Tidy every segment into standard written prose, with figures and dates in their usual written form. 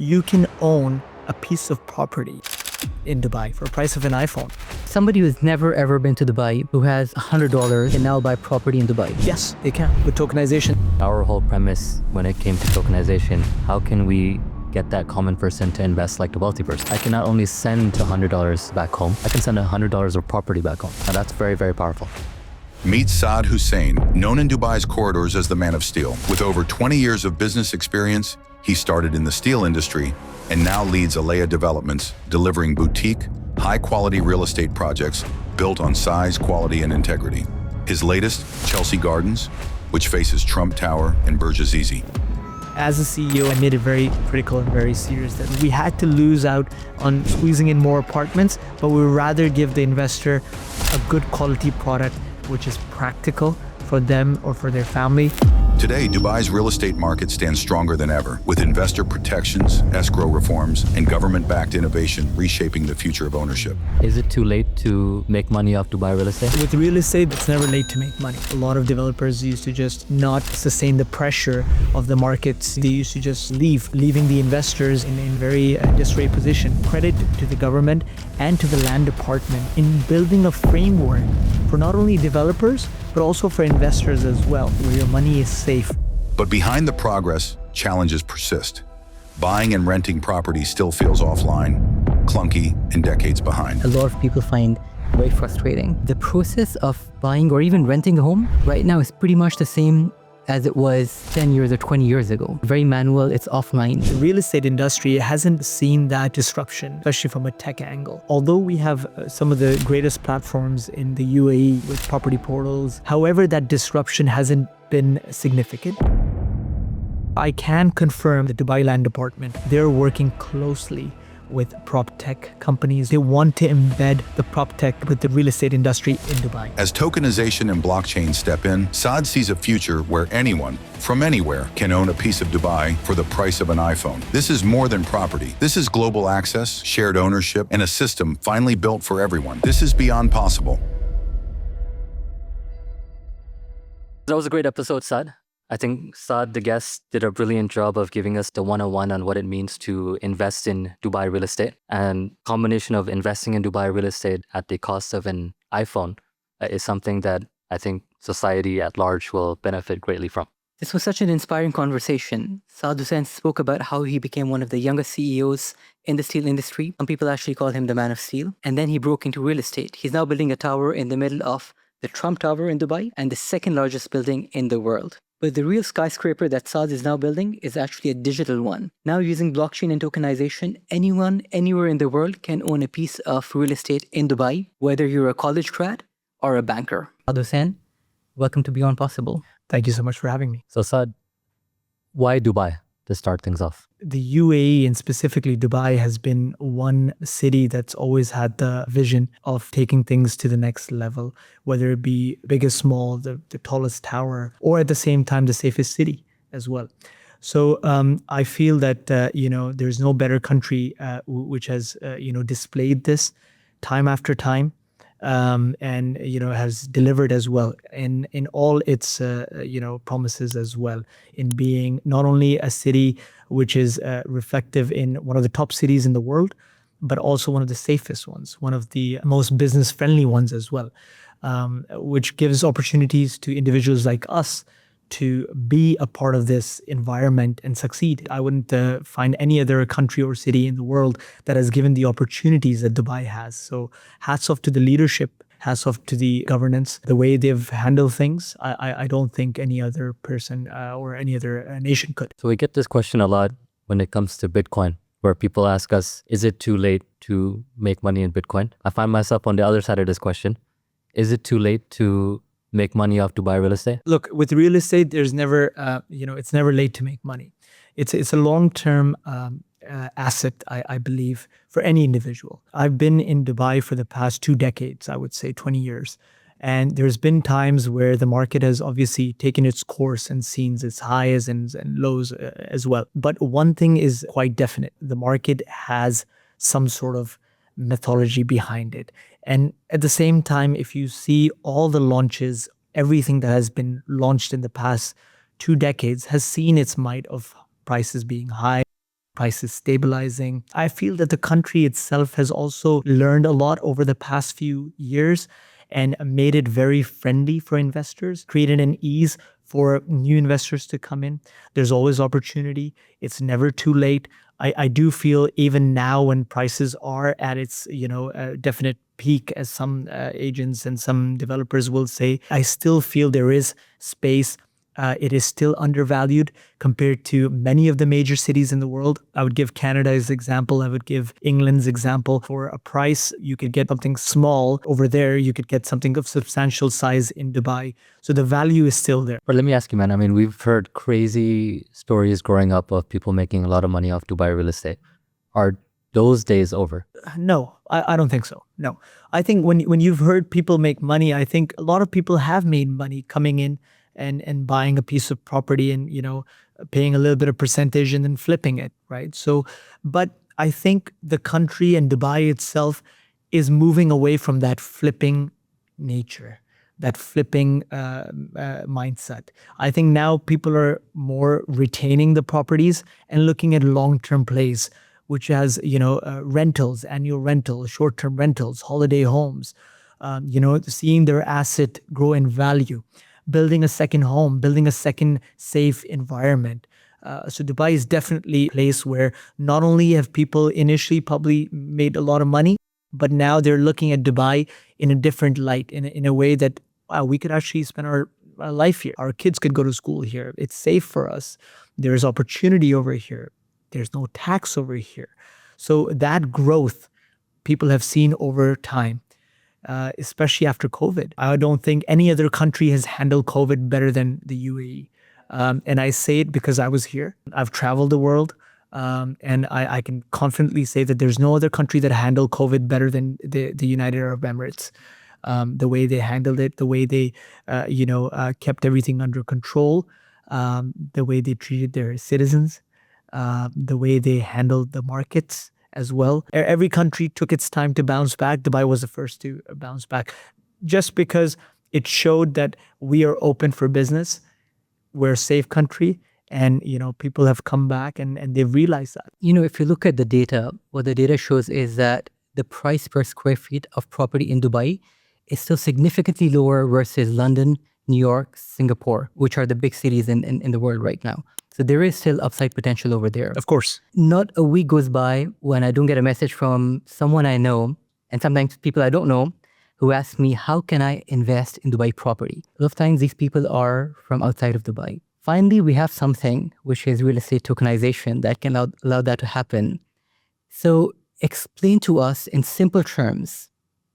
You can own a piece of property in Dubai for the price of an iPhone. Somebody who's never ever been to Dubai, who has $100 can now buy property in Dubai. Yes, they can with tokenization. Our whole premise when it came to tokenization, how can we get that common person to invest like the wealthy person? I can not only send $100 back home, I can send $100 of property back home. Now that's very, very powerful. Meet Saad Hussain, known in Dubai's corridors as the Man of Steel. With over 20 years of business experience, he started in the steel industry and now leads ALAIA Developments, delivering boutique, high-quality real estate projects built on size, quality, and integrity. His latest, Chelsea Gardens, which faces Trump Tower and Burj Azizi. As a CEO, I made it very critical and very serious that we had to lose out on squeezing in more apartments, but we would rather give the investor a good quality product which is practical for them or for their family. Today, Dubai's real estate market stands stronger than ever, with investor protections, escrow reforms, and government-backed innovation reshaping the future of ownership. Is it too late to make money off Dubai real estate? With real estate, it's never late to make money. A lot of developers used to just not sustain the pressure of the markets. They used to just leaving the investors in a very disarray position. Credit to the government and to the land department in building a framework for not only developers, but also for investors as well, where your money is safe. But behind the progress, challenges persist. Buying and renting property still feels offline, clunky, and decades behind. A lot of people find very frustrating. The process of buying or even renting a home right now is pretty much the same as it was 10 years or 20 years ago. Very manual, it's offline. The real estate industry hasn't seen that disruption, especially from a tech angle. Although we have some of the greatest platforms in the UAE with property portals, however, that disruption hasn't been significant. I can confirm the Dubai Land Department, they're working closely with prop tech companies. They want to embed the prop tech with the real estate industry in Dubai. As tokenization and blockchain step in, Saad sees a future where anyone, from anywhere, can own a piece of Dubai for the price of an iPhone. This is more than property. This is global access, shared ownership, and a system finally built for everyone. This is beyond possible. That was a great episode, Saad. I think Saad, the guest, did a brilliant job of giving us the 101 on what it means to invest in Dubai real estate. And combination of investing in Dubai real estate at the cost of an iPhone is something that I think society at large will benefit greatly from. This was such an inspiring conversation. Saad Hussain spoke about how he became one of the youngest CEOs in the steel industry. Some people actually call him the Man of Steel. And then he broke into real estate. He's now building a tower in the middle of the Trump Tower in Dubai and the second largest building in the world. But the real skyscraper that Saad is now building is actually a digital one. Now using blockchain and tokenization, anyone, anywhere in the world can own a piece of real estate in Dubai, whether you're a college grad or a banker. Saad Hussain, welcome to Beyond Possible. Thank you so much for having me. So Saad, why Dubai to start things off? The UAE and specifically Dubai has been one city that's always had the vision of taking things to the next level, whether it be big or small, the tallest tower, or at the same time, the safest city as well. So I feel that, there's no better country which has, displayed this time after time. And has delivered as well in all its promises as well, in being not only a city which is reflective in one of the top cities in the world, but also one of the safest ones, one of the most business friendly ones as well, which gives opportunities to individuals like us to be a part of this environment and succeed. I wouldn't find any other country or city in the world that has given the opportunities that Dubai has. So hats off to the leadership, hats off to the governance, the way they've handled things. I don't think any other person or any other nation could. So we get this question a lot when it comes to Bitcoin, where people ask us, is it too late to make money in Bitcoin? I find myself on the other side of this question. Is it too late to make money off Dubai real estate? Look, with real estate, there's never, it's never late to make money. It's a long-term asset, I believe, for any individual. I've been in Dubai for the past 2 decades, I would say 20 years. And there's been times where the market has obviously taken its course and seen its highs and lows as well. But one thing is quite definite. The market has some sort of methodology behind it. And at the same time, if you see all the launches, everything that has been launched in the past 2 decades has seen its might of prices being high, prices stabilizing. I feel that the country itself has also learned a lot over the past few years and made it very friendly for investors, created an ease for new investors to come in. There's always opportunity. It's never too late. I do feel even now when prices are at its, definite peak, as some agents and some developers will say, I still feel there is space. It is still undervalued compared to many of the major cities in the world. I would give Canada as example. I would give England's example. For a price, you could get something small over there. You could get something of substantial size in Dubai. So the value is still there. But let me ask you, man, I mean, we've heard crazy stories growing up of people making a lot of money off Dubai real estate. Are those days over? No, I don't think so. No. I think when you've heard people make money, I think a lot of people have made money coming in and buying a piece of property and, paying a little bit of percentage and then flipping it, right? So, but I think the country and Dubai itself is moving away from that flipping nature, that flipping mindset. I think now people are more retaining the properties and looking at long-term plays, which has, rentals, annual rentals, short-term rentals, holiday homes, seeing their asset grow in value, building a second home, building a second safe environment. So Dubai is definitely a place where not only have people initially probably made a lot of money, but now they're looking at Dubai in a different light, in a way that, wow, we could actually spend our life here. Our kids could go to school here. It's safe for us. There's opportunity over here. There's no tax over here. So that growth people have seen over time. Especially after COVID. I don't think any other country has handled COVID better than the UAE. And I say it because I was here. I've traveled the world. And I can confidently say that there's no other country that handled COVID better than the United Arab Emirates. The way they handled it, the way they, kept everything under control, the way they treated their citizens, the way they handled the markets as well. Every country took its time to bounce back. Dubai was the first to bounce back, just because it showed that we are open for business. We're a safe country, and people have come back and they've realized that. If you look at the data, what the data shows is that the price per square feet of property in Dubai is still significantly lower versus London, New York, Singapore, which are the big cities in the world right now. So there is still upside potential over there. Of course. Not a week goes by when I don't get a message from someone I know, and sometimes people I don't know, who ask me, how can I invest in Dubai property? A lot of times these people are from outside of Dubai. Finally, we have something, which is real estate tokenization, that can allow that to happen. So explain to us in simple terms,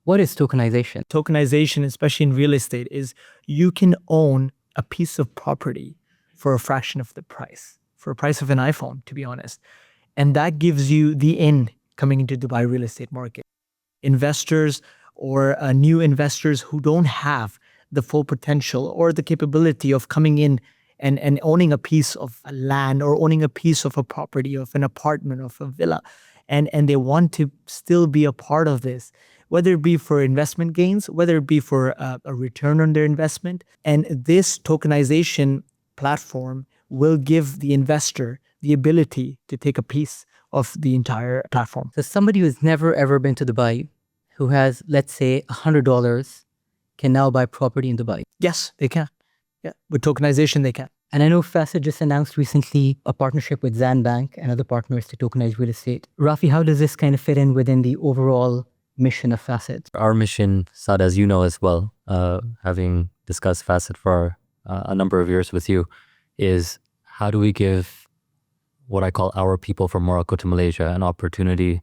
what is tokenization? Tokenization, especially in real estate, is you can own a piece of property for a fraction of the price, for a price of an iPhone, to be honest. And that gives you the in coming into Dubai real estate market. Investors or new investors who don't have the full potential or the capability of coming in and owning a piece of land or owning a piece of a property, of an apartment, of a villa, and they want to still be a part of this, whether it be for investment gains, whether it be for a return on their investment. And this tokenization platform will give the investor the ability to take a piece of the entire platform. So somebody who's never ever been to Dubai, who has, let's say, $100, can now buy property in Dubai. Yes, they can. Yeah, with tokenization, they can. And I know Fasset just announced recently a partnership with Zan Bank and other partners to tokenize real estate. Raafi, how does this kind of fit in within the overall mission of Fasset? Our mission, Saad, as you know as well, having discussed Fasset for a number of years with you, is how do we give what I call our people from Morocco to Malaysia an opportunity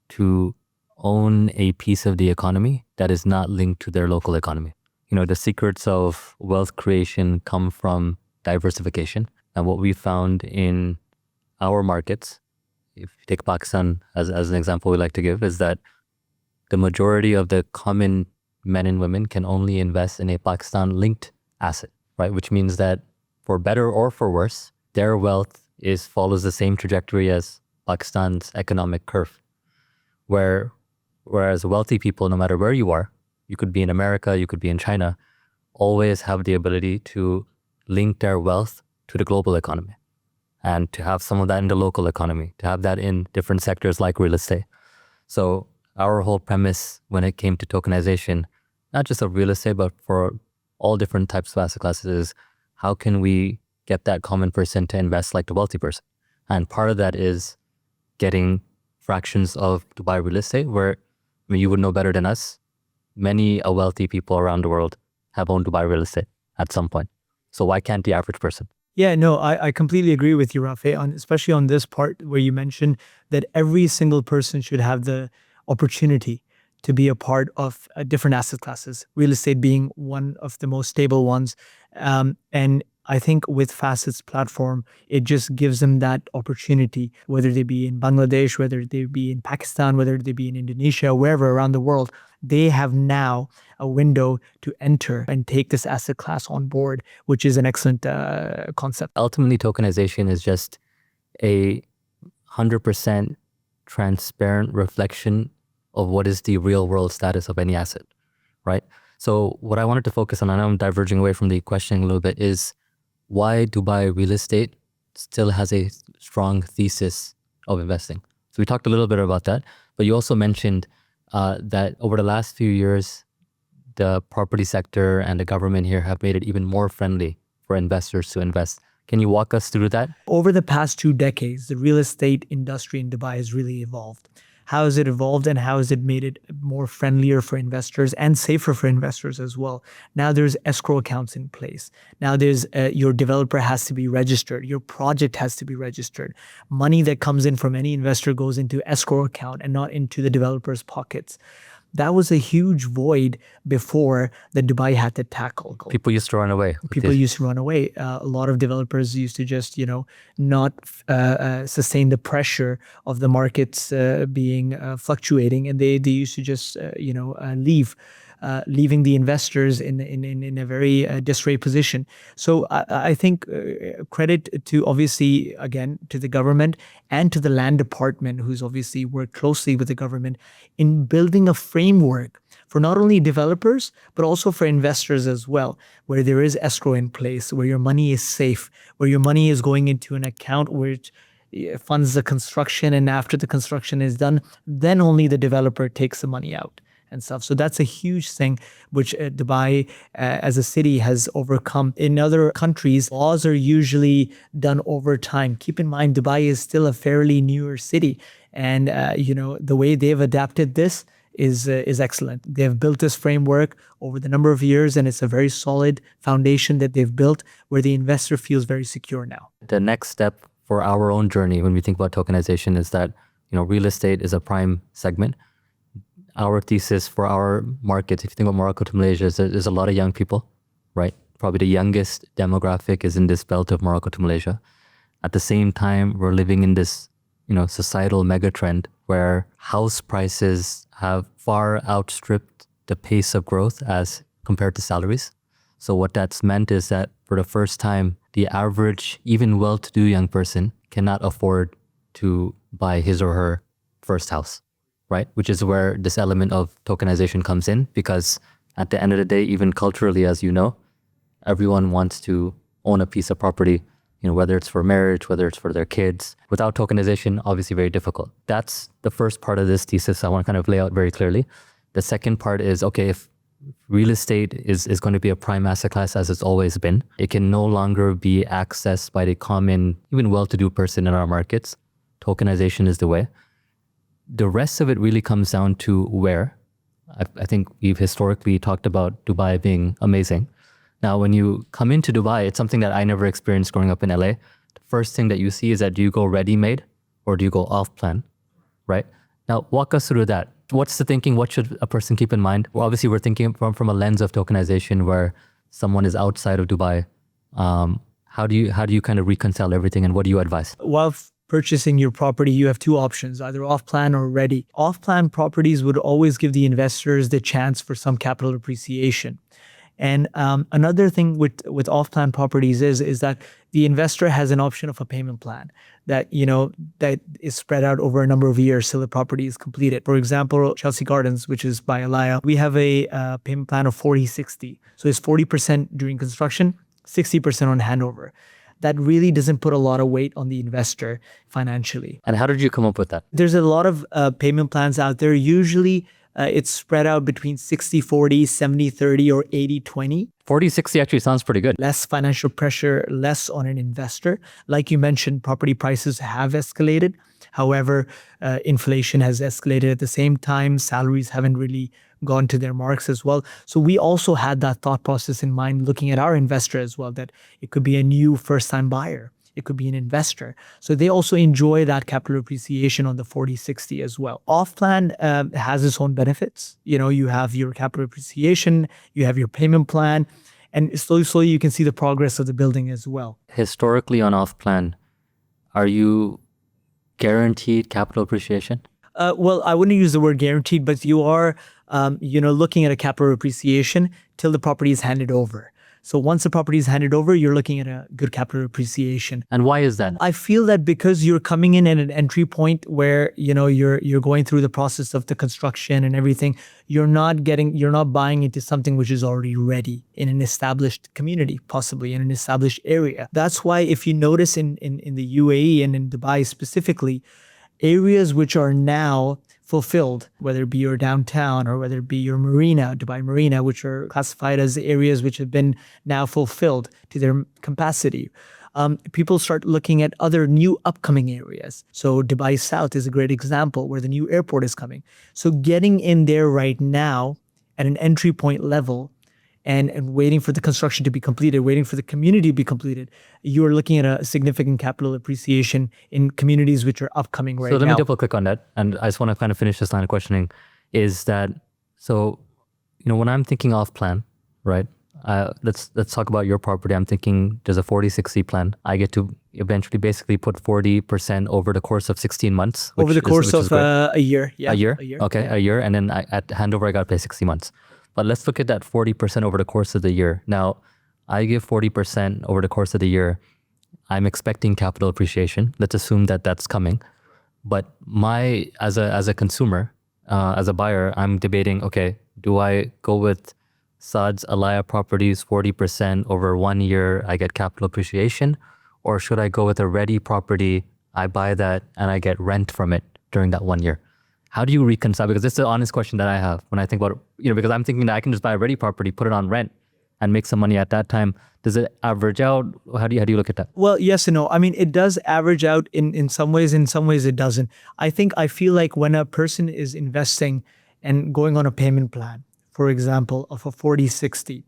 to own a piece of the economy that is not linked to their local economy. The secrets of wealth creation come from diversification. And what we found in our markets, if you take Pakistan as an example we like to give, is that the majority of the common men and women can only invest in a Pakistan-linked asset, right? Which means that for better or for worse, their wealth follows the same trajectory as Pakistan's economic curve. Whereas wealthy people, no matter where you are, you could be in America, you could be in China, always have the ability to link their wealth to the global economy. and to have some of that in the local economy, to have that in different sectors like real estate. So our whole premise when it came to tokenization, not just of real estate, but for all different types of asset classes, is how can we get that common person to invest like the wealthy person? And part of that is getting fractions of Dubai real estate, where, I mean, you would know better than us, many wealthy people around the world have owned Dubai real estate at some point. So why can't the average person? Yeah, no, I completely agree with you, Raafi, especially on this part where you mentioned that every single person should have the opportunity to be a part of different asset classes, real estate being one of the most stable ones. And I think with Fasset's platform, it just gives them that opportunity, whether they be in Bangladesh, whether they be in Pakistan, whether they be in Indonesia, wherever around the world, they have now a window to enter and take this asset class on board, which is an excellent concept. Ultimately, tokenization is just a 100% transparent reflection of what is the real world status of any asset, right? So what I wanted to focus on, I know I'm diverging away from the questioning a little bit, is why Dubai real estate still has a strong thesis of investing. So we talked a little bit about that, but you also mentioned that over the last few years, the property sector and the government here have made it even more friendly for investors to invest. Can you walk us through that? Over the past 2 decades, the real estate industry in Dubai has really evolved. How has it evolved and how has it made it more friendlier for investors and safer for investors as well? Now there's escrow accounts in place. Now there's your developer has to be registered. Your project has to be registered. Money that comes in from any investor goes into escrow account and not into the developer's pockets. That was a huge void before that Dubai had to tackle. People used to run away. People used to run away. A lot of developers used to just, not sustain the pressure of the markets being fluctuating, and they used to just, leave. Leaving the investors in a very disarray position. So I think credit to, obviously, again, to the government and to the land department, who's obviously worked closely with the government in building a framework for not only developers, but also for investors as well, where there is escrow in place, where your money is safe, where your money is going into an account which funds the construction, and after the construction is done, then only the developer takes the money out and stuff. So that's a huge thing which Dubai as a city has overcome. In other countries, laws are usually done over time. Keep in mind, Dubai is still a fairly newer city. And, the way they've adapted this is excellent. They've built this framework over the number of years, and it's a very solid foundation that they've built where the investor feels very secure now. The next step for our own journey when we think about tokenization is that, real estate is a prime segment. Our thesis for our market, if you think about Morocco to Malaysia, is there's a lot of young people, right? Probably the youngest demographic is in this belt of Morocco to Malaysia. At the same time, we're living in this, societal megatrend where house prices have far outstripped the pace of growth as compared to salaries. So what that's meant is that for the first time, the average, even well-to-do young person cannot afford to buy his or her first house. Right? Which is where this element of tokenization comes in, because at the end of the day, even culturally, as you know, everyone wants to own a piece of property, whether it's for marriage, whether it's for their kids. Without tokenization, obviously very difficult. That's the first part of this thesis I want to kind of lay out very clearly. The second part is, okay, if real estate is going to be a prime asset class as it's always been, it can no longer be accessed by the common, even well-to-do person in our markets. Tokenization is the way. The rest of it really comes down to where. I think we've historically talked about Dubai being amazing. Now, when you come into Dubai, it's something that I never experienced growing up in LA. The first thing that you see is that do you go ready-made or do you go off-plan, right? Now, walk us through that. What's the thinking? What should a person keep in mind? Well, obviously, we're thinking from a lens of tokenization where someone is outside of Dubai. How do you kind of reconcile everything, and what do you advise? While purchasing your property, you have 2 options, either off-plan or ready. Off-plan properties would always give the investors the chance for some capital appreciation. And another thing with off-plan properties is that the investor has an option of a payment plan that that is spread out over a number of years till the property is completed. For example, Chelsea Gardens, which is by ALAIA, we have a payment plan of 40-60. So it's 40% during construction, 60% on handover. that really doesn't put a lot of weight on the investor financially. And how did you come up with that? There's a lot of payment plans out there. Usually it's spread out between 60-40, 70-30, or 80-20. 40-60 actually sounds pretty good. Less financial pressure, less on an investor. Like you mentioned, property prices have escalated. However, inflation has escalated at the same time. Salaries haven't really gone to their marks as well. So we also had that thought process in mind, looking at our investor as well, that it could be a new first-time buyer. It could be an investor. So they also enjoy that capital appreciation on the 40-60 as well. Off-plan has its own benefits. You have your capital appreciation, you have your payment plan, and slowly you can see the progress of the building as well. Historically on off-plan, are you guaranteed capital appreciation? Well, I wouldn't use the word guaranteed, but you are, looking at a capital appreciation till the property is handed over. So once the property is handed over, you're looking at a good capital appreciation. And why is that? I feel that because you're coming in at an entry point where, you're going through the process of the construction and everything, you're not buying into something which is already ready in an established community, possibly in an established area. That's why if you notice in the UAE and in Dubai specifically, areas which are now fulfilled, whether it be your downtown or whether it be your marina, Dubai Marina, which are classified as areas which have been now fulfilled to their capacity. People start looking at other new upcoming areas. So Dubai South is a great example where the new airport is coming. So getting in there right now at an entry point level and waiting for the construction to be completed, waiting for the community to be completed, you're looking at a significant capital appreciation in communities which are upcoming right now. So let me double click on that. And I just want to kind of finish this line of questioning is that, when I'm thinking off plan, right? Let's talk about your property. I'm thinking there's a 40-60 plan. I get to eventually basically put 40% over the course of 16 months. Over the course of a year. Yeah, a year? Okay, yeah. a year. And then at handover, I got to pay 60 months. But let's look at that 40% over the course of the year. Now, I give 40% over the course of the year. I'm expecting capital appreciation. Let's assume that that's coming. But as a consumer, as a buyer, I'm debating, okay, do I go with Saad's ALAIA properties 40% over 1 year, I get capital appreciation? Or should I go with a ready property, I buy that and I get rent from it during that 1 year? How do you reconcile? Because this is an honest question that I have when I think about it, because I'm thinking that I can just buy a ready property, put it on rent and make some money at that time. Does it average out? How do you look at that? Well, yes and no. I mean, it does average out in some ways it doesn't. I feel like when a person is investing and going on a payment plan, for example, of a 40-60,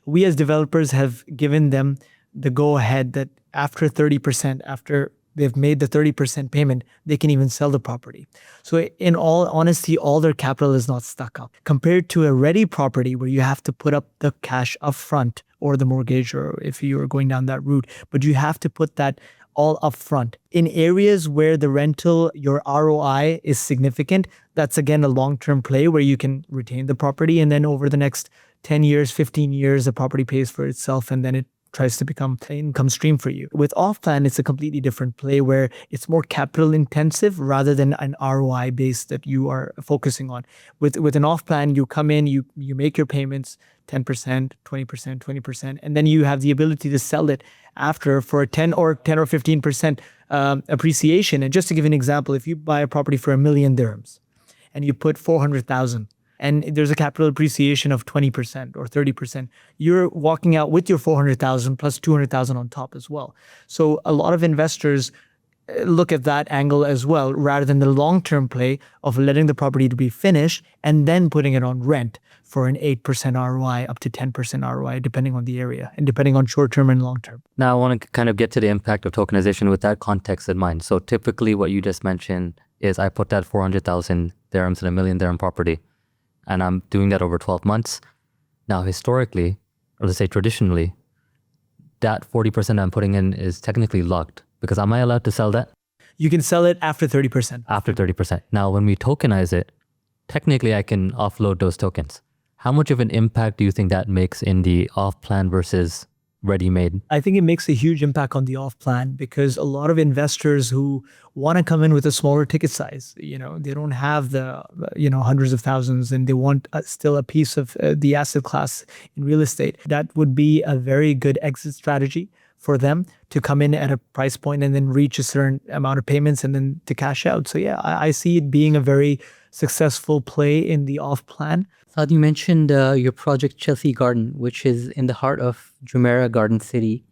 we as developers have given them the go ahead that after 30%, after they've made the 30% payment, they can even sell the property. So in all honesty, all their capital is not stuck up. Compared to a ready property where you have to put up the cash up front or the mortgage, or if you are going down that route, but you have to put that all up front. In areas where the rental, your ROI is significant, that's again a long-term play where you can retain the property, and then over the next 10 years, 15 years, the property pays for itself and then it tries to become an income stream for you. With off-plan, it's a completely different play where it's more capital intensive rather than an ROI base that you are focusing on. With an off-plan, you come in, you make your payments 10%, 20%, 20%, and then you have the ability to sell it after for a 10 or 15% appreciation. And just to give an example, if you buy a property for 1 million dirhams and you put 400,000 and there's a capital appreciation of 20% or 30%, you're walking out with your 400,000 plus 200,000 on top as well. So a lot of investors look at that angle as well, rather than the long-term play of letting the property to be finished and then putting it on rent for an 8% ROI, up to 10% ROI, depending on the area and depending on short-term and long-term. Now I want to kind of get to the impact of tokenization with that context in mind. So typically what you just mentioned is I put that 400,000 dirhams in a 1 million dirham property, and I'm doing that over 12 months. Now, historically, or let's say traditionally, that 40% I'm putting in is technically locked, because am I allowed to sell that? You can sell it after 30%. After 30%. Now, when we tokenize it, technically I can offload those tokens. How much of an impact do you think that makes in the off-plan versus ready-made? I think it makes a huge impact on the off-plan, because a lot of investors who want to come in with a smaller ticket size, they don't have the, hundreds of thousands, and they want still a piece of the asset class in real estate. That would be a very good exit strategy for them to come in at a price point and then reach a certain amount of payments and then to cash out. So yeah, I see it being a very successful play in the off plan. Saad, you mentioned your project Chelsea Garden, which is in the heart of Jumeirah Garden City.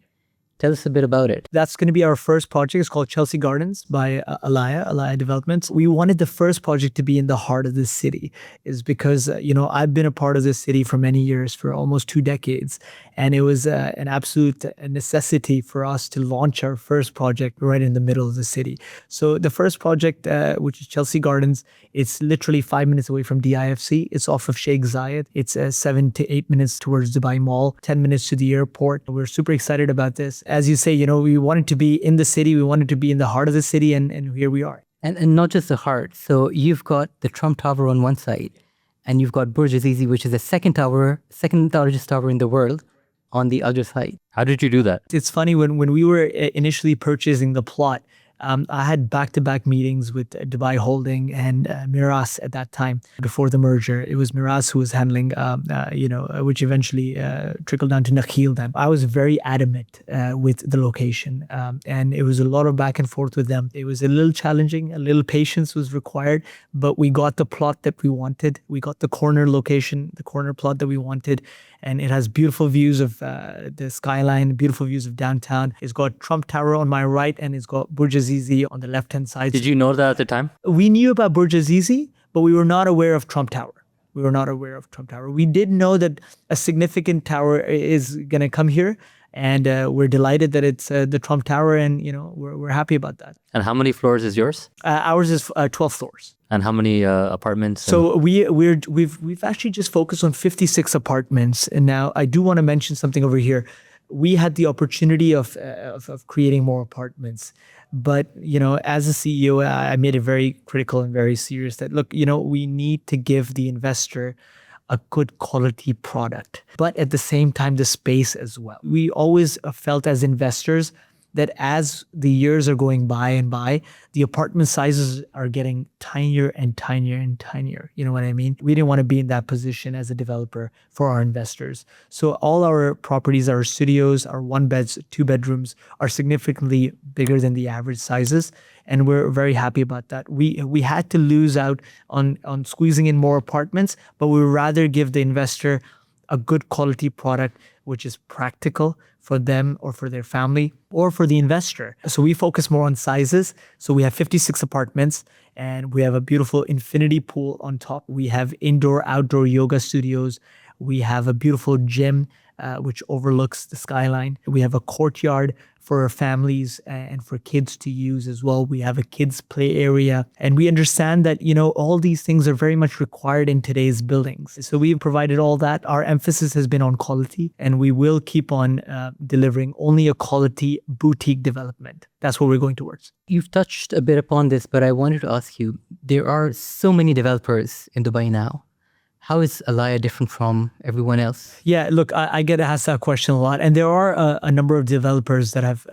Tell us a bit about it. That's going to be our first project. It's called Chelsea Gardens by ALAIA Developments. We wanted the first project to be in the heart of the city, is because, I've been a part of this city for many years, for almost 2 decades. And it was an absolute necessity for us to launch our first project right in the middle of the city. So the first project, which is Chelsea Gardens, it's literally 5 minutes away from DIFC. It's off of Sheikh Zayed. It's 7 to 8 minutes towards Dubai Mall, 10 minutes to the airport. We're super excited about this. As you say, we wanted to be in the city. We wanted to be in the heart of the city. And here we are. And not just the heart. So you've got the Trump Tower on one side, and you've got Burj Azizi, which is the second largest tower in the world, on the other side. How did you do that? It's funny, when we were initially purchasing the plot, I had back-to-back meetings with Dubai Holding and Miras at that time before the merger. It was Miras who was handling, which eventually trickled down to Nakheel then. I was very adamant with the location, and it was a lot of back and forth with them. It was a little challenging, a little patience was required, but we got the plot that we wanted. We got the corner location, the corner plot that we wanted, and it has beautiful views of the skyline, beautiful views of downtown. It's got Trump Tower on my right, and it's got Burj Azizi on the left-hand side. Did you know that at the time? We knew about Burj Azizi, but we were not aware of Trump Tower. We did know that a significant tower is going to come here, and we're delighted that it's the Trump Tower, and we're happy about that. And how many floors is yours? Ours is 12 floors. And how many apartments? So we've actually just focused on 56 apartments. And now I do want to mention something over here. We had the opportunity of creating more apartments, but as a CEO, I made it very critical and very serious that look, we need to give the investor a good quality product, but at the same time, the space as well. We always felt as investors that as the years are going by, the apartment sizes are getting tinier and tinier and tinier. You know what I mean? We didn't want to be in that position as a developer for our investors. So all our properties, our studios, our 1-beds, 2-bedrooms are significantly bigger than the average sizes. And we're very happy about that. We had to lose out on squeezing in more apartments, but we would rather give the investor a good quality product, which is practical for them or for their family or for the investor. So we focus more on sizes. So we have 56 apartments, and we have a beautiful infinity pool on top. We have indoor, outdoor yoga studios. We have a beautiful gym, which overlooks the skyline. We have a courtyard for families and for kids to use as well. We have a kids play area, and we understand that, all these things are very much required in today's buildings. So we've provided all that. Our emphasis has been on quality, and we will keep on delivering only a quality boutique development. That's what we're going towards. You've touched a bit upon this, but I wanted to ask you, there are so many developers in Dubai now. How is ALAIA different from everyone else? Yeah, look, I get asked that question a lot, and there are a number of developers that have,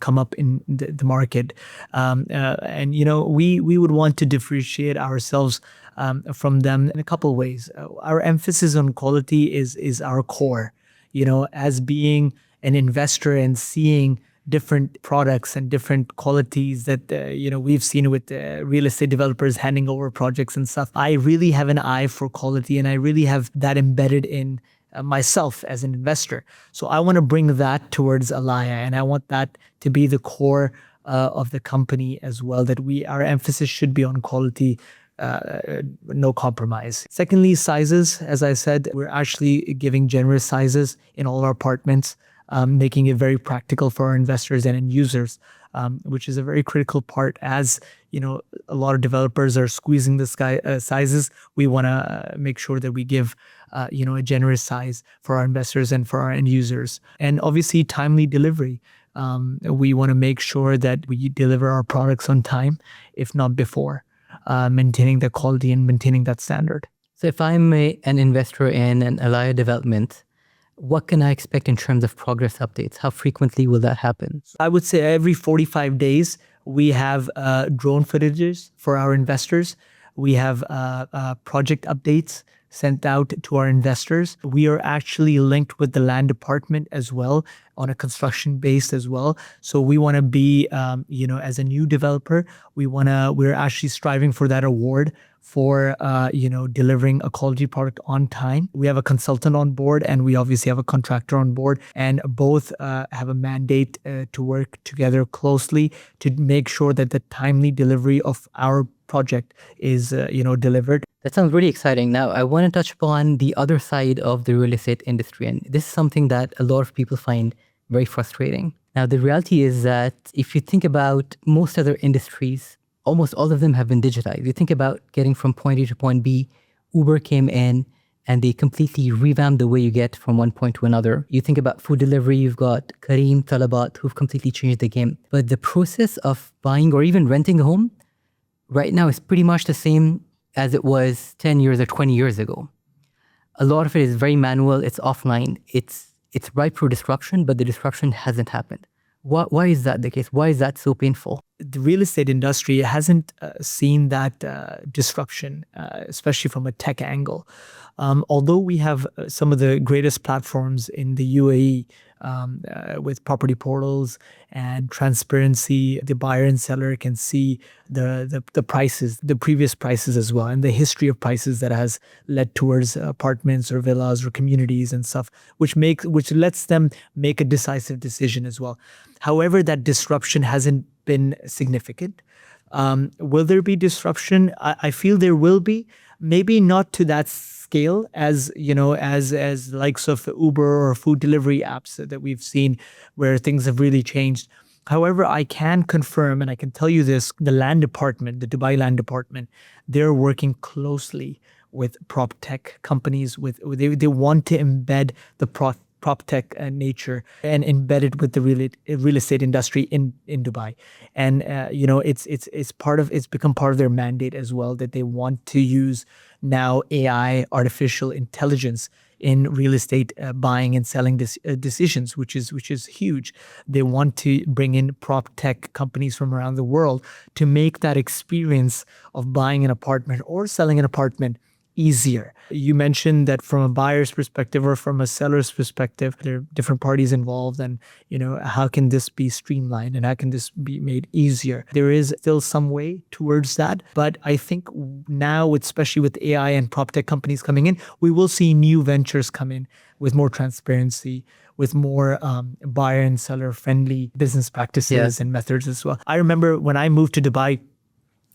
come up in the market, and we would want to differentiate ourselves from them in a couple of ways. Our emphasis on quality is our core. As being an investor and seeing different products and different qualities that we've seen with real estate developers handing over projects and stuff. I really have an eye for quality, and I really have that embedded in myself as an investor. So I want to bring that towards ALAIA, and I want that to be the core of the company as well, that our emphasis should be on quality, no compromise. Secondly, sizes. As I said, we're actually giving generous sizes in all our apartments, making it very practical for our investors and end users, which is a very critical part. As a lot of developers are squeezing the sizes, we want to make sure that we give a generous size for our investors and for our end users. And obviously, timely delivery. We want to make sure that we deliver our products on time, if not before, maintaining the quality and maintaining that standard. So if I'm an investor in an ALAIA development, what can I expect in terms of progress updates? How frequently will that happen? I would say every 45 days, we have drone footages for our investors. We have project updates sent out to our investors. We are actually linked with the land department as well on a construction base as well. So we want to be, as a new developer, we're actually striving for that award for, delivering a quality product on time. We have a consultant on board and we obviously have a contractor on board, and both have a mandate to work together closely to make sure that the timely delivery of our project is, delivered. That sounds really exciting. Now, I want to touch upon the other side of the real estate industry. And this is something that a lot of people find very frustrating. Now, the reality is that if you think about most other industries, almost all of them have been digitized. You think about getting from point A to point B, Uber came in and they completely revamped the way you get from one point to another. You think about food delivery, you've got Kareem, Talabat, who've completely changed the game. But the process of buying or even renting a home right now is pretty much the same as it was 10 years or 20 years ago. A lot of it is very manual, it's offline, it's ripe for disruption, but the disruption hasn't happened. Why is that the case? Why is that so painful? The real estate industry hasn't seen that disruption, especially from a tech angle. Although we have some of the greatest platforms in the UAE with property portals and transparency, the buyer and seller can see the prices, the previous prices as well, and the history of prices that has led towards apartments or villas or communities and stuff, which lets them make a decisive decision as well. However, that disruption hasn't been significant. Will there be disruption? I feel there will be. Maybe not to that scale as likes of Uber or food delivery apps that we've seen where things have really changed. However, I can confirm, and I can tell you this, the land department, the Dubai land department, they're working closely with prop tech companies. They want to embed the prop tech nature and embed it with the real estate industry in Dubai. And it's become part of their mandate as well, that they want to use now AI, artificial intelligence, in real estate buying and selling decisions, which is huge. They want to bring in prop tech companies from around the world to make that experience of buying an apartment or selling an apartment easier. You mentioned that from a buyer's perspective or from a seller's perspective, there are different parties involved, and how can this be streamlined and how can this be made easier? There is still some way towards that, but I think now, especially with AI and prop tech companies coming in, we will see new ventures come in with more transparency, with more buyer and seller friendly business practices and methods as well. I remember when I moved to Dubai,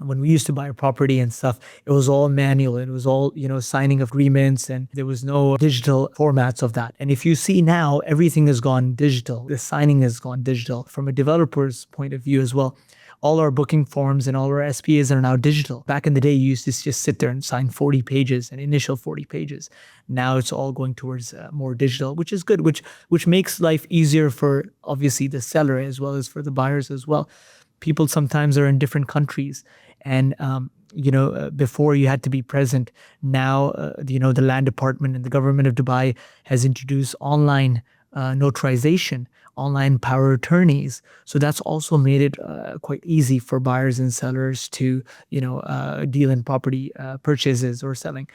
when we used to buy a property and stuff, it was all manual. It was all, signing of agreements, and there was no digital formats of that. And if you see now, everything has gone digital. The signing has gone digital. From a developer's point of view as well, all our booking forms and all our SPAs are now digital. Back in the day, you used to just sit there and sign 40 pages, an initial 40 pages. Now it's all going towards more digital, which is good, which makes life easier for obviously the seller as well as for the buyers as well. People sometimes are in different countries, and before you had to be present. Now the land department and the government of Dubai has introduced online notarization, online power attorneys. So that's also made it quite easy for buyers and sellers to deal in property purchases or selling.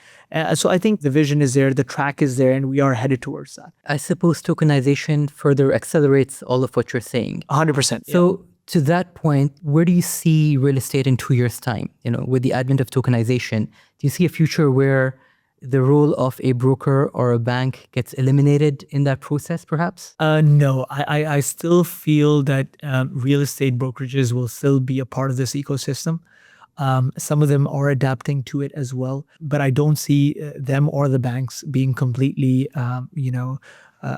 So I think the vision is there, the track is there, and we are headed towards that. I suppose tokenization further accelerates all of what you're saying. 100%. So to that point, where do you see real estate in 2 years' time? With the advent of tokenization, do you see a future where the role of a broker or a bank gets eliminated in that process, perhaps? No, I still feel that real estate brokerages will still be a part of this ecosystem. Some of them are adapting to it as well, but I don't see them or the banks being completely,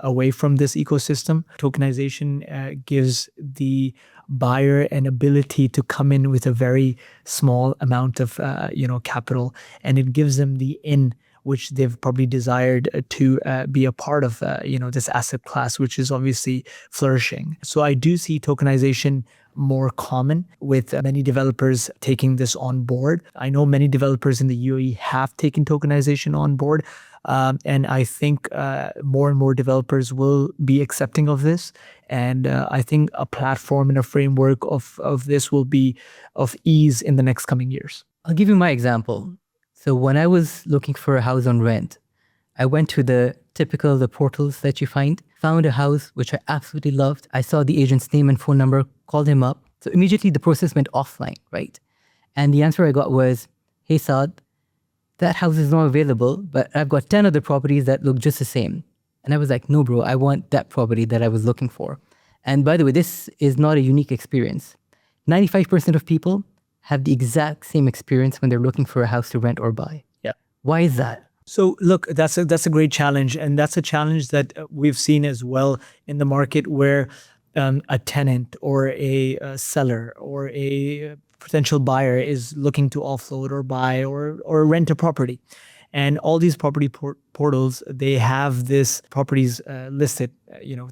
away from this ecosystem. Tokenization gives the buyer an ability to come in with a very small amount of, capital, and it gives them the in which they've probably desired to be a part of, this asset class, which is obviously flourishing. So I do see tokenization more common, with many developers taking this on board. I know many developers in the UAE have taken tokenization on board. And I think more and more developers will be accepting of this. And I think a platform and a framework of this will be of ease in the next coming years. I'll give you my example. So when I was looking for a house on rent, I went to the portals that you found a house which I absolutely loved. I saw the agent's name and phone number, called him up. So immediately the process went offline, right? And the answer I got was, hey Saad, that house is not available, but I've got 10 other properties that look just the same. And I was like, no, bro, I want that property that I was looking for. And by the way, this is not a unique experience. 95% of people have the exact same experience when they're looking for a house to rent or buy. Yeah. Why is that? So look, that's a great challenge. And that's a challenge that we've seen as well in the market, where a tenant or a seller or a potential buyer is looking to offload or buy or rent a property. And all these property portals, they have this properties listed,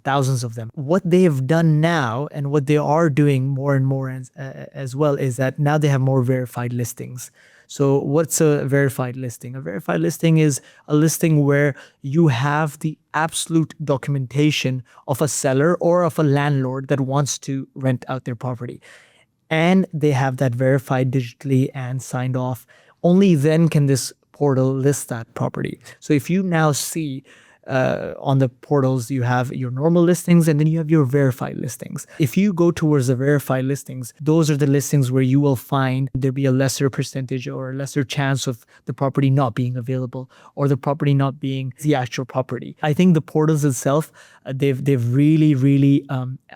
thousands of them. What they have done now, and what they are doing more and more as well, is that now they have more verified listings. So what's a verified listing? A verified listing is a listing where you have the absolute documentation of a seller or of a landlord that wants to rent out their property. And they have that verified digitally and signed off. Only then can this portal list that property. So if you now see on the portals, you have your normal listings and then you have your verified listings. If you go towards the verified listings, those are the listings where you will find there be a lesser percentage or a lesser chance of the property not being available or the property not being the actual property. I think the portals itself, they've really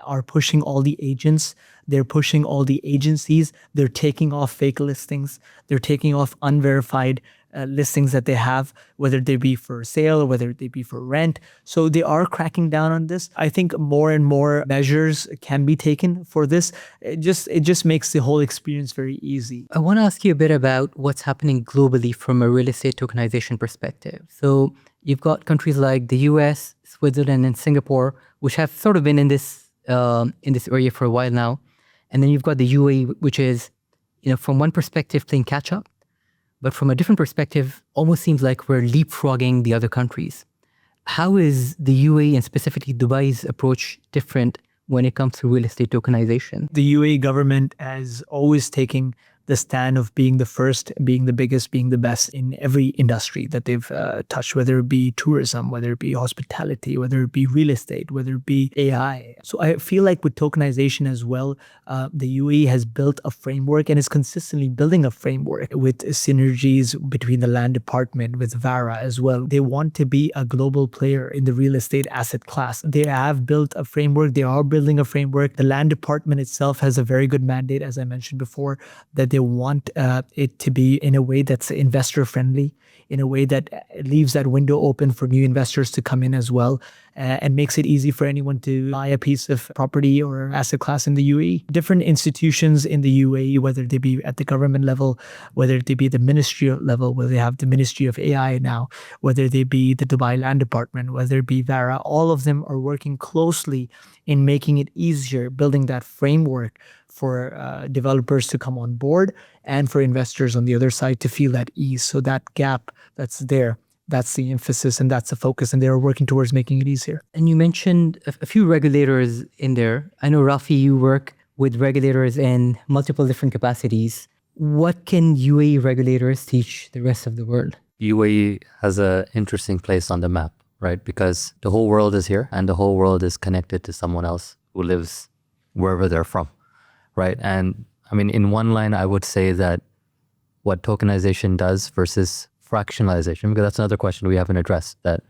are pushing all the agents. They're pushing all the agencies. They're taking off fake listings. They're taking off unverified listings that they have, whether they be for sale or whether they be for rent. So they are cracking down on this. I think more and more measures can be taken for this. It just makes the whole experience very easy. I want to ask you a bit about what's happening globally from a real estate tokenization perspective. So you've got countries like the US, Switzerland, and Singapore, which have sort of been in this area for a while now. And then you've got the UAE, which is, from one perspective, playing catch up. But from a different perspective, almost seems like we're leapfrogging the other countries. How is the UAE and specifically Dubai's approach different when it comes to real estate tokenization? The UAE government has always taken the stand of being the first, being the biggest, being the best in every industry that they've touched, whether it be tourism, whether it be hospitality, whether it be real estate, whether it be AI. So I feel like with tokenization as well, the UAE has built a framework and is consistently building a framework with synergies between the land department, with VARA as well. They want to be a global player in the real estate asset class. They have built a framework. They are building a framework. The land department itself has a very good mandate, as I mentioned before, that they want it to be in a way that's investor friendly, in a way that leaves that window open for new investors to come in as well, and makes it easy for anyone to buy a piece of property or asset class in the UAE. Different institutions in the UAE, whether they be at the government level, whether they be the ministry level, whether they have the Ministry of AI now, whether they be the Dubai Land Department, whether it be VARA, all of them are working closely in making it easier, building that framework for developers to come on board and for investors on the other side to feel that ease. So that gap that's there, that's the emphasis and that's the focus, and they're working towards making it easier. And you mentioned a few regulators in there. I know, Raafi, you work with regulators in multiple different capacities. What can UAE regulators teach the rest of the world? UAE has an interesting place on the map, right? Because the whole world is here and the whole world is connected to someone else who lives wherever they're from, right? And I mean, in one line, I would say that what tokenization does versus fractionalization, because that's another question we haven't addressed, that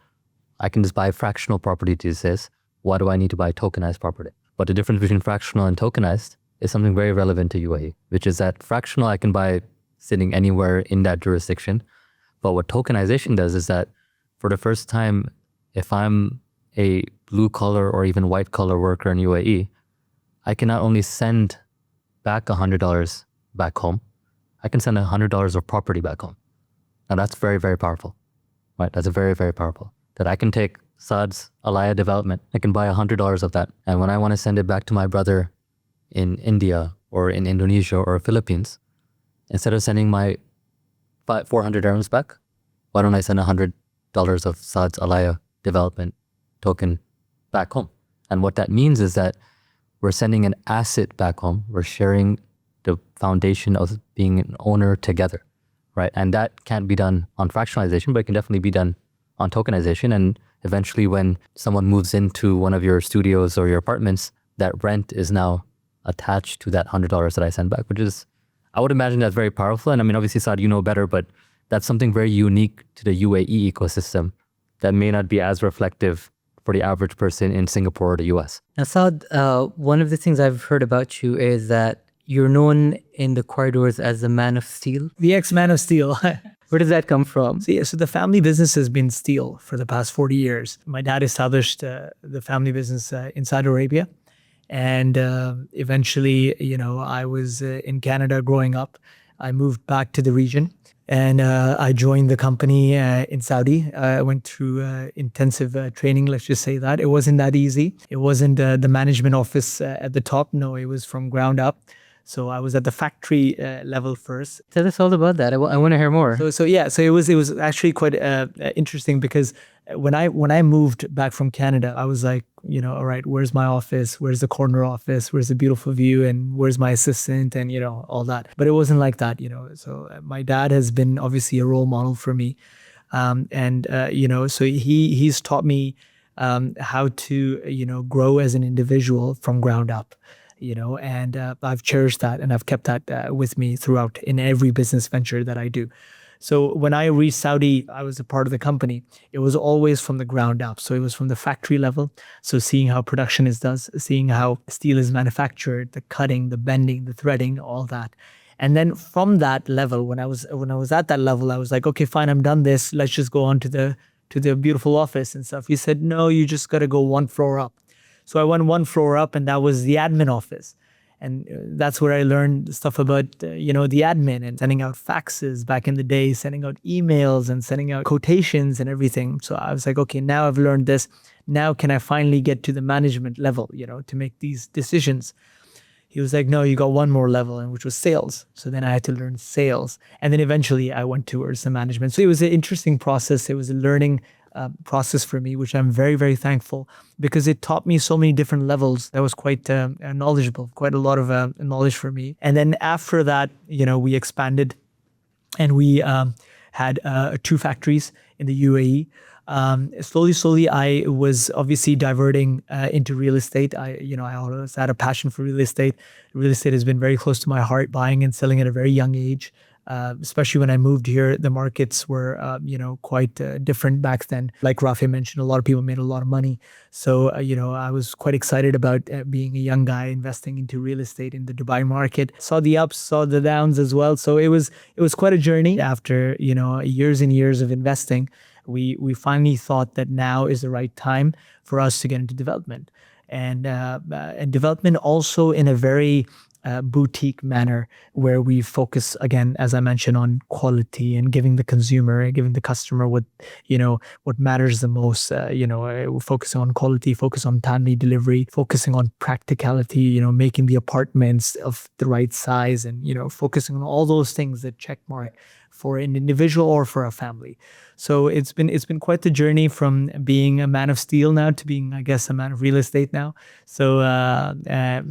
I can just buy fractional property these days. Why do I need to buy tokenized property? But the difference between fractional and tokenized is something very relevant to UAE, which is that fractional I can buy sitting anywhere in that jurisdiction. But what tokenization does is that for the first time, if I'm a blue collar or even white collar worker in UAE, I can not only send back $100 back home, I can send $100 of property back home. Now that's very, very powerful, right? That's very, very powerful. That I can take Saad's ALAIA development, I can buy $100 of that. And when I want to send it back to my brother in India or in Indonesia or Philippines, instead of sending my 400 dirhams back, why don't I send $100 of Saad's ALAIA development token back home? And what that means is that we're sending an asset back home. We're sharing the foundation of being an owner together, right? And that can't be done on fractionalization, but it can definitely be done on tokenization. And eventually when someone moves into one of your studios or your apartments, that rent is now attached to that $100 that I send back, which is, I would imagine that's very powerful. And I mean, obviously, Saad, you know better, but that's something very unique to the UAE ecosystem that may not be as reflective for the average person in Singapore or the US. Now, Saad, one of the things I've heard about you is that you're known in the corridors as the man of steel. The ex-man of steel. Where does that come from? So the family business has been steel for the past 40 years. My dad established the family business in Saudi Arabia. And eventually, I was in Canada growing up. I moved back to the region and I joined the company in Saudi. I went through intensive training, let's just say that. It wasn't that easy. It wasn't the management office at the top. No, it was from ground up. So I was at the factory level first. Tell us all about that. I want to hear more. So it was actually quite interesting because when I moved back from Canada, I was like, all right, where's my office? Where's the corner office? Where's the beautiful view? And where's my assistant? And all that. But it wasn't like that, So my dad has been obviously a role model for me, so he's taught me how to grow as an individual from ground up. And I've cherished that and I've kept that with me throughout in every business venture that I do. So when I reached Saudi, I was a part of the company. It was always from the ground up. So it was from the factory level. So seeing how production is done, seeing how steel is manufactured, the cutting, the bending, the threading, all that. And then from that level, when I was at that level, I was like, okay, fine, I'm done this. Let's just go on to the beautiful office and stuff. He said, no, you just got to go one floor up. So I went one floor up and that was the admin office. And that's where I learned stuff about, the admin and sending out faxes back in the day, sending out emails and sending out quotations and everything. So I was like, okay, now I've learned this. Now can I finally get to the management level, to make these decisions? He was like, no, you got one more level, and which was sales. So then I had to learn sales. And then eventually I went towards the management. So it was an interesting process. It was a learning process for me, which I'm very, very thankful because it taught me so many different levels. That was quite knowledgeable, quite a lot of knowledge for me. And then after that, we expanded and we had 2 factories in the UAE. Slowly, I was obviously diverting into real estate. I always had a passion for real estate. Real estate has been very close to my heart, buying and selling at a very young age. Especially when I moved here, the markets were, quite different back then. Like Raafi mentioned, a lot of people made a lot of money. So, I was quite excited about being a young guy investing into real estate in the Dubai market. Saw the ups, saw the downs as well. So it was quite a journey. After, years and years of investing, we finally thought that now is the right time for us to get into development. And development also in a very boutique manner where we focus, again, as I mentioned, on quality and giving the consumer and giving the customer what matters the most. Focusing on quality, focus on timely delivery, focusing on practicality, making the apartments of the right size and, focusing on all those things that check mark for an individual or for a family. So it's been quite the journey from being a man of steel now to being, I guess, a man of real estate now. So and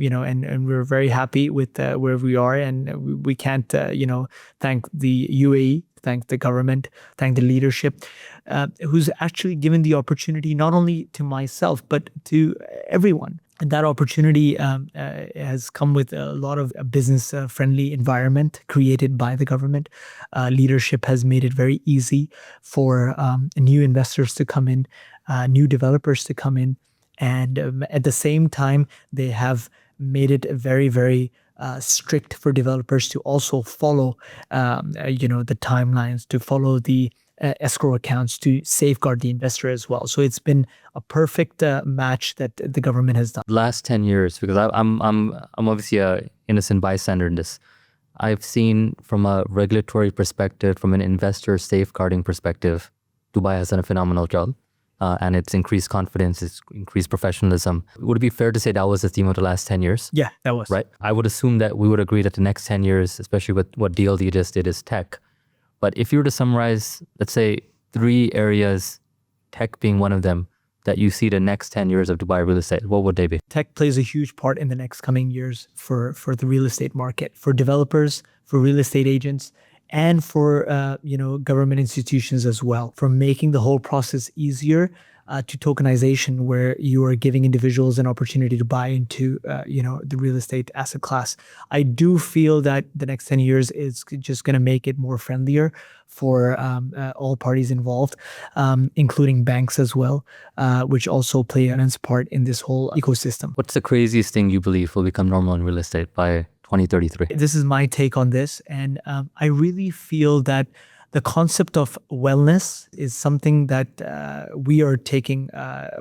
we're very happy with where we are, and we can't thank the UAE, thank the government, thank the leadership, who's actually given the opportunity not only to myself but to everyone. And that opportunity has come with a lot of business-friendly environment created by the government. Leadership has made it very easy for new investors to come in, new developers to come in. And at the same time, they have made it very, very strict for developers to also follow, the timelines, to follow the escrow accounts, to safeguard the investor as well. So it's been a perfect match that the government has done. Last 10 years, because I'm obviously a innocent bystander in this. I've seen from a regulatory perspective, from an investor safeguarding perspective, Dubai has done a phenomenal job. and it's increased confidence, it's increased professionalism. Would it be fair to say that was the theme of the last 10 years? Yeah, that was. Right. I would assume that we would agree that the next 10 years, especially with what DLD just did, is tech. But if you were to summarize, let's say, 3 areas, tech being one of them, that you see the next 10 years of Dubai real estate, what would they be? Tech plays a huge part in the next coming years for the real estate market, for developers, for real estate agents, and for government institutions as well, for making the whole process easier, to tokenization, where you are giving individuals an opportunity to buy into the real estate asset class. I do feel that the next 10 years is just going to make it more friendlier for all parties involved, including banks as well, which also play an immense part in this whole ecosystem. What's the craziest thing you believe will become normal in real estate by 2033? This is my take on this. And I really feel that the concept of wellness is something that we are taking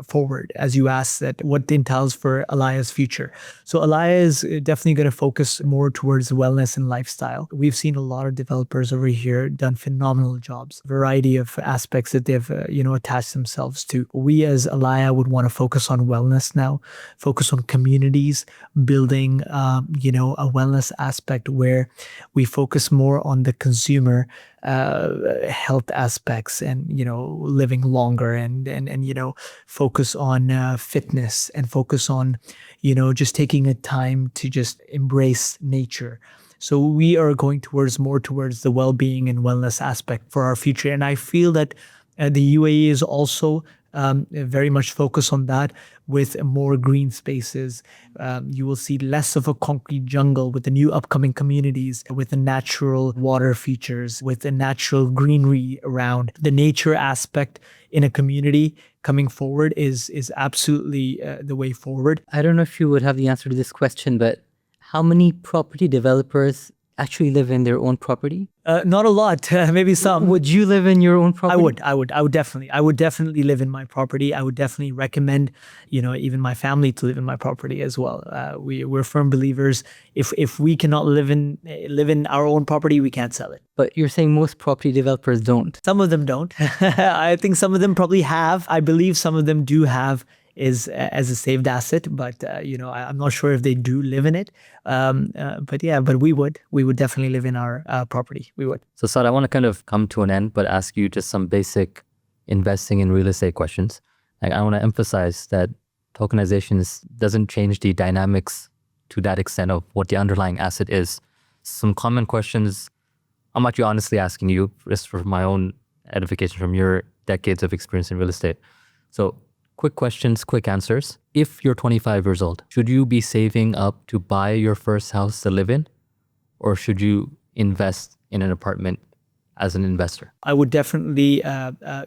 forward, as you asked, that what entails for ALAIA's future. So ALAIA is definitely going to focus more towards wellness and lifestyle. We've seen a lot of developers over here done phenomenal jobs, variety of aspects that they've attached themselves to. We as ALAIA would want to focus on wellness now, focus on communities, building a wellness aspect where we focus more on the consumer health aspects, and living longer, and focus on fitness, and focus on just taking a time to just embrace nature. So we are going more towards the well-being and wellness aspect for our future, and I feel that the UAE is also very much focused on that, with more green spaces. You will see less of a concrete jungle with the new upcoming communities, with the natural water features, with the natural greenery around. The nature aspect in a community coming forward is absolutely the way forward. I don't know if you would have the answer to this question, but how many property developers actually live in their own property? Not a lot, maybe some. Would you live in your own property? I would definitely live in my property. I would definitely recommend, even my family to live in my property as well. We're firm believers. If we cannot live in our own property, we can't sell it. But you're saying most property developers don't. Some of them don't. I think some of them probably have. I believe some of them do have is as a saved asset, but I'm not sure if they do live in it. But we would definitely live in our property. We would. So Saad, I want to kind of come to an end, but ask you just some basic investing in real estate questions. Like, I want to emphasize that tokenization doesn't change the dynamics to that extent of what the underlying asset is. Some common questions I'm actually honestly asking you, just for my own edification from your decades of experience in real estate. So quick questions, quick answers. If you're 25 years old, should you be saving up to buy your first house to live in? Or should you invest in an apartment as an investor? I would definitely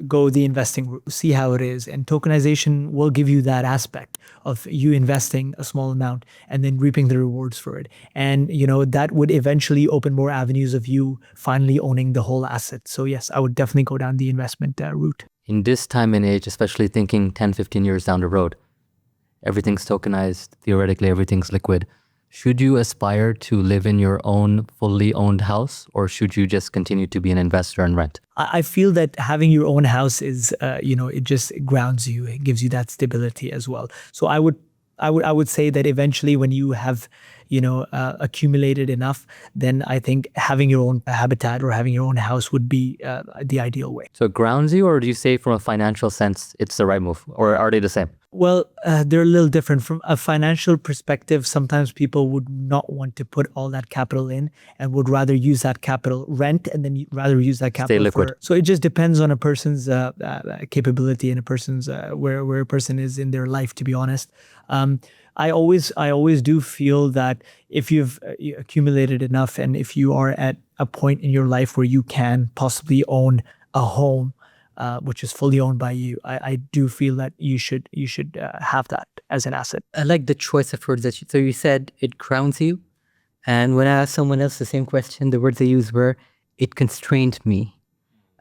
go the investing route, see how it is. And tokenization will give you that aspect of you investing a small amount and then reaping the rewards for it. And, that would eventually open more avenues of you finally owning the whole asset. So yes, I would definitely go down the investment route. In this time and age, especially thinking 10, 15 years down the road, everything's tokenized, theoretically everything's liquid. Should you aspire to live in your own fully owned house, or should you just continue to be an investor and rent? I feel that having your own house is, it just grounds you. It gives you that stability as well. So I would say that eventually when you have, accumulated enough, then I think having your own habitat or having your own house would be the ideal way. So it grounds you, or do you say from a financial sense, it's the right move, or are they the same? Well, they're a little different. From a financial perspective, sometimes people would not want to put all that capital in and would rather use that capital, rent, and then rather use that capital. Stay liquid. So it just depends on a person's capability and a person's where a person is in their life, to be honest. I always do feel that if you've accumulated enough and if you are at a point in your life where you can possibly own a home, which is fully owned by you, I do feel that you should have that as an asset. I like the choice of words so you said it grounds you. And when I asked someone else the same question, the words they used were, it constrained me.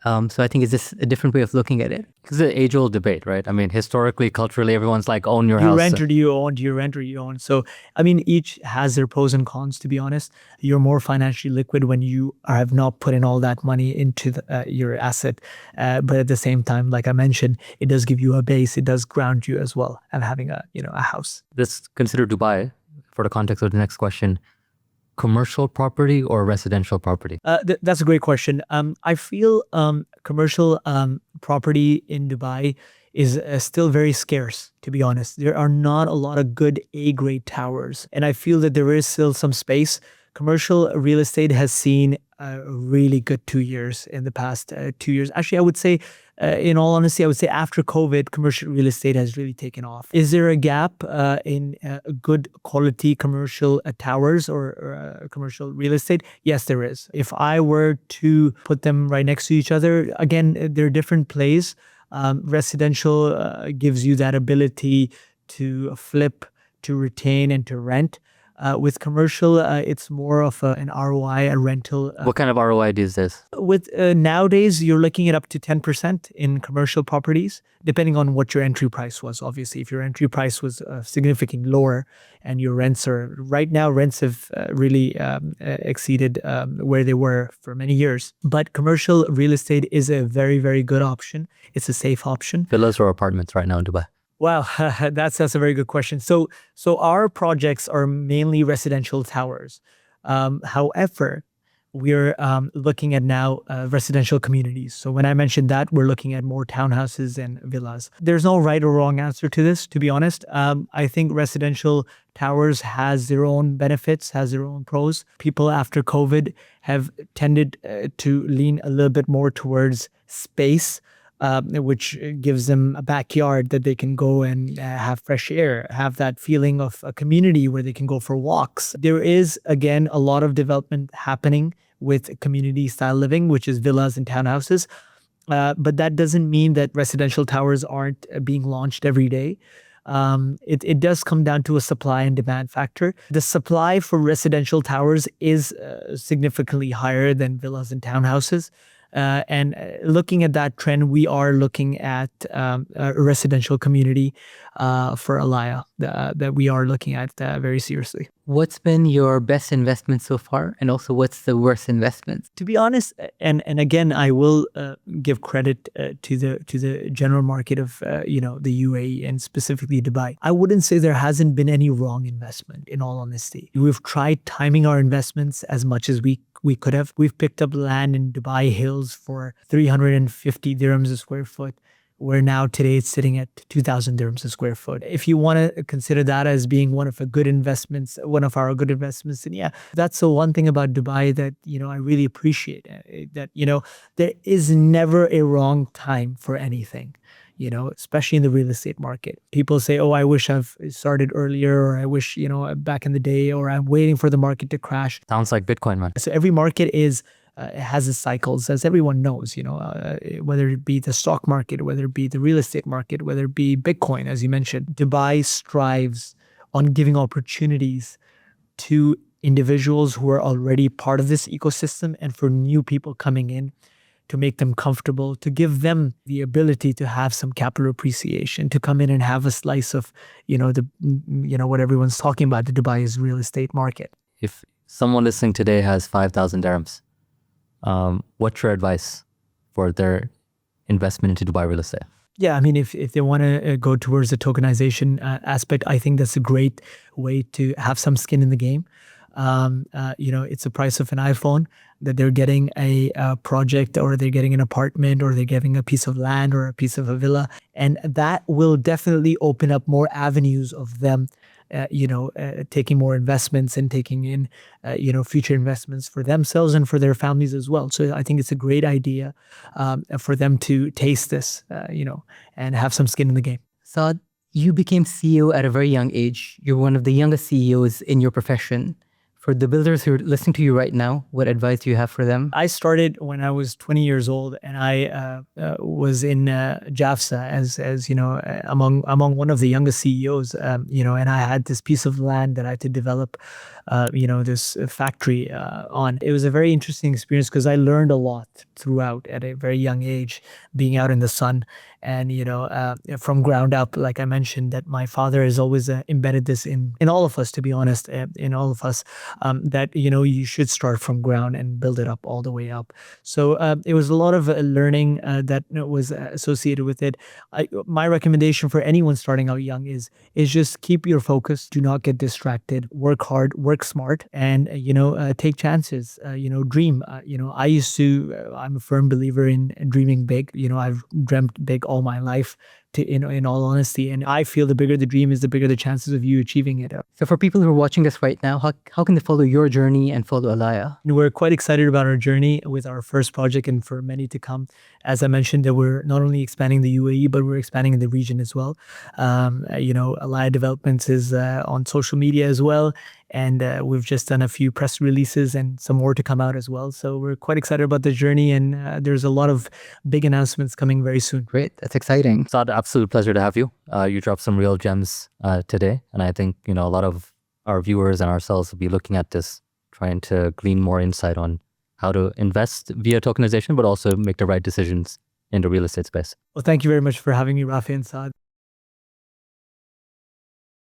So I think it's just a different way of looking at it. It's an age-old debate, right? I mean, historically, culturally, everyone's like, own your Do you house. rent or do you own? Do you rent or you own? So, I mean, each has their pros and cons, to be honest. You're more financially liquid when you have not put in all that money into your asset. But at the same time, like I mentioned, it does give you a base. It does ground you as well and having a house. Let's consider Dubai for the context of the next question. Commercial property or residential property? That's a great question. I feel commercial property in Dubai is still very scarce, to be honest. There are not a lot of good A-grade towers. And I feel that there is still some space. Commercial real estate has seen a really good 2 years in the past 2 years. Actually, I would say, in all honesty, I would say after COVID, commercial real estate has really taken off. Is there a gap in good quality commercial towers or commercial real estate? Yes, there is. If I were to put them right next to each other, again, they're different plays. Residential gives you that ability to flip, to retain, and to rent. With commercial, it's more of an ROI, a rental. What kind of ROI these days? With nowadays, you're looking at up to 10% in commercial properties, depending on what your entry price was. Obviously, if your entry price was significantly lower and your rents are right now, rents have really exceeded where they were for many years. But commercial real estate is a very, very good option. It's a safe option. Villas or apartments right now in Dubai? Wow, that's a very good question. So our projects are mainly residential towers. However, we're looking at now residential communities. So when I mentioned that, we're looking at more townhouses and villas. There's no right or wrong answer to this, to be honest. I think residential towers has their own benefits, has their own pros. People after COVID have tended to lean a little bit more towards space. Which gives them a backyard that they can go and have fresh air, have that feeling of a community where they can go for walks. There is, again, a lot of development happening with community style living, which is villas and townhouses. But that doesn't mean that residential towers aren't being launched every day. It does come down to a supply and demand factor. The supply for residential towers is significantly higher than villas and townhouses. And looking at that trend, we are looking at a residential community for ALAIA that we are looking at very seriously. What's been your best investment so far? And also what's the worst investment? To be honest, and again, I will give credit to the general market of the UAE and specifically Dubai. I wouldn't say there hasn't been any wrong investment, in all honesty. We've tried timing our investments as much as we could have. We've picked up land in Dubai Hills for 350 dirhams a square foot, where now today it's sitting at 2,000 dirhams a square foot. If you want to consider that as being one of our good investments, then yeah, that's the one thing about Dubai that, I really appreciate. That, there is never a wrong time for anything. Especially in the real estate market. People say, oh, I wish I've started earlier, or I wish, back in the day, or I'm waiting for the market to crash. Sounds like Bitcoin, man. So every market has its cycles, as everyone knows, whether it be the stock market, whether it be the real estate market, whether it be Bitcoin, as you mentioned. Dubai strives on giving opportunities to individuals who are already part of this ecosystem and for new people coming in, to make them comfortable, to give them the ability to have some capital appreciation, to come in and have a slice of, what everyone's talking about, the Dubai's real estate market. If someone listening today has 5,000 dirhams, what's your advice for their investment into Dubai real estate? Yeah, I mean, if they want to go towards the tokenization aspect, I think that's a great way to have some skin in the game. It's the price of an iPhone that they're getting a project, or they're getting an apartment, or they're getting a piece of land or a piece of a villa. And that will definitely open up more avenues of them, taking more investments and taking in, future investments for themselves and for their families as well. So I think it's a great idea for them to taste this, and have some skin in the game. Saad, you became CEO at a very young age. You're one of the youngest CEOs in your profession. For the builders who are listening to you right now, what advice do you have for them? I started when I was 20 years old, and I was in Jafsa as among one of the youngest CEOs, and I had this piece of land that I had to develop this factory on. It was a very interesting experience because I learned a lot throughout at a very young age, being out in the sun. And from ground up, like I mentioned, that my father has always embedded this in all of us, to be honest, in all of us, that you should start from ground and build it up all the way up. So it was a lot of learning that was associated with it. My recommendation for anyone starting out young is just keep your focus, do not get distracted, work hard, work smart, and take chances. Dream. I used to. I'm a firm believer in dreaming big. I've dreamt big all my life, in all honesty, and I feel the bigger the dream is, the bigger the chances of you achieving it. So for people who are watching us right now, how can they follow your journey and follow ALAIA? We're quite excited about our journey with our first project and for many to come. As I mentioned, that we're not only expanding the UAE, but we're expanding in the region as well. ALAIA Developments is on social media as well. And we've just done a few press releases and some more to come out as well. So we're quite excited about the journey, and there's a lot of big announcements coming very soon. Great, that's exciting. Saad, absolute pleasure to have you. You dropped some real gems today. And I think, a lot of our viewers and ourselves will be looking at this, trying to glean more insight on how to invest via tokenization, but also make the right decisions in the real estate space. Well, thank you very much for having me, Raafi and Saad.